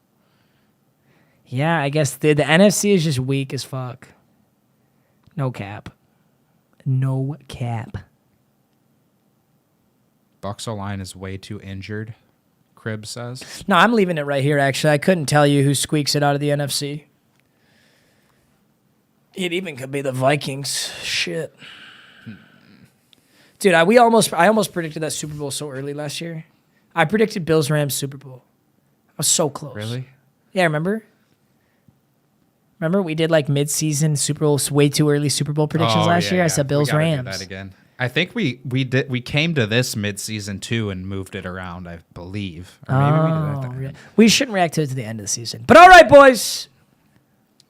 Yeah, I guess the NFC is just weak as fuck. No cap. No cap. Bucks O-line is way too injured, Crib says. No, I'm leaving it right here, actually. I couldn't tell you who squeaks it out of the NFC. It even could be the Vikings. Shit. Dude, I almost predicted that Super Bowl so early last year. I predicted Bills-Rams Super Bowl. I was so close. Really? Yeah, remember? Remember we did like mid-season Super Bowl, way too early Super Bowl predictions last year? I said We gotta do Bills-Rams. that again. I think we came to this mid-season too and moved it around, I believe. Or maybe we did that at the end. We shouldn't react to it to the end of the season. But all right, boys.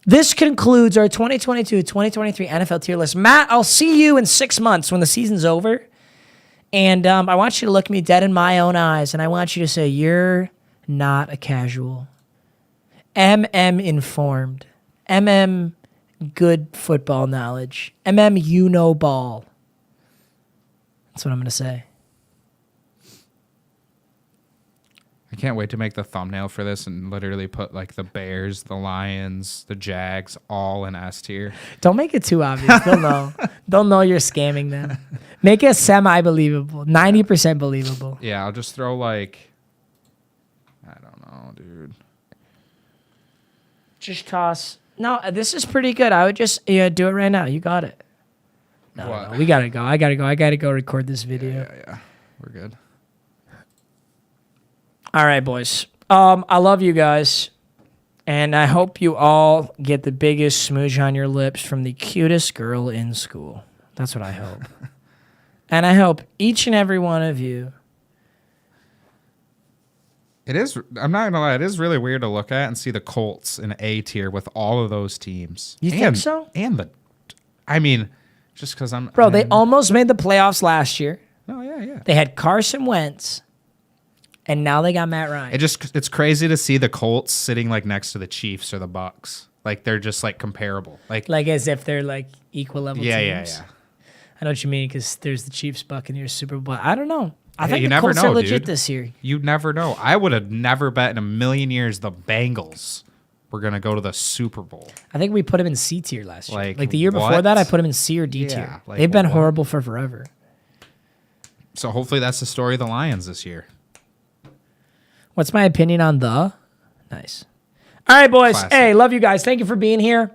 This concludes our 2022-2023 NFL tier list. Matt, I'll see you in 6 months when the season's over. And I want you to look me dead in my own eyes, and I want you to say, you're not a casual. informed. good football knowledge. you know ball. That's what I'm going to say. I can't wait to make the thumbnail for this and literally put like the Bears, the Lions, the Jags all in S tier. Don't make it too obvious. They'll know. They'll know you're scamming them. Make it semi-believable. 90% believable. Yeah, I'll just throw like, I don't know, dude. Just toss. No, this is pretty good. I would just do it right now. You got it. No, we gotta go. I gotta go record this video. Yeah. We're good. All right, boys. I love you guys. And I hope you all get the biggest smooch on your lips from the cutest girl in school. That's what I hope. And I hope each and every one of you. It is, I'm not gonna lie, it is really weird to look at and see the Colts in A tier with all of those teams. You think so? And I mean, just because Bro, they almost made the playoffs last year. Oh, yeah. They had Carson Wentz. And now they got Matt Ryan. It's crazy to see the Colts sitting like next to the Chiefs or the Bucks. Like they're just like comparable. Like as if they're like equal level yeah, teams. yeah. I know what you mean because there's the Chiefs, Buccaneers, Super Bowl. I don't know. I think you the never Colts know, are legit dude. this year. You never know. I would have never bet in a million years the Bengals were gonna go to the Super Bowl. I think we put them in C tier last year. Like, the year before what? that, I put them in C or D Yeah, tier. like, They've been what? horrible for forever. So hopefully that's the story of the Lions this year. What's my opinion on the? Nice. All right, boys. Classic. Hey, love you guys. Thank you for being here.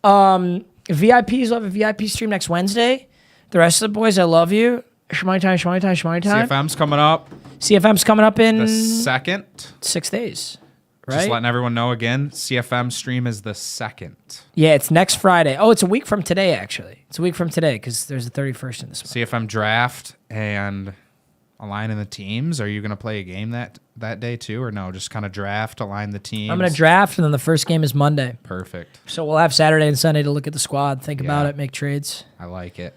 VIPs, we'll have a VIP stream next Wednesday. The rest of the boys, I love you. Shmoney time. CFM's coming up CFM's coming up in the second. 6 days. Right? Just letting everyone know again, CFM stream is the 2nd. Yeah, it's next Friday. Oh, it's a week from today, actually. It's a week from today because there's the 31st in this one. CFM draft and aligning the teams? Are you going to play a game that day too, or no? Just kind of draft, align the teams. I'm going to draft, and then the first game is Monday. Perfect. So we'll have Saturday and Sunday to look at the squad, think about it, make trades. I like it.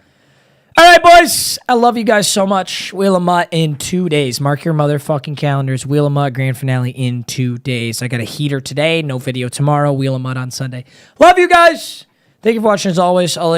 All right, boys. I love you guys so much. Wheel of Mutt in 2 days. Mark your motherfucking calendars. Wheel of Mutt grand finale in 2 days. I got a heater today. No video tomorrow. Wheel of Mutt on Sunday. Love you guys. Thank you for watching as always. I'll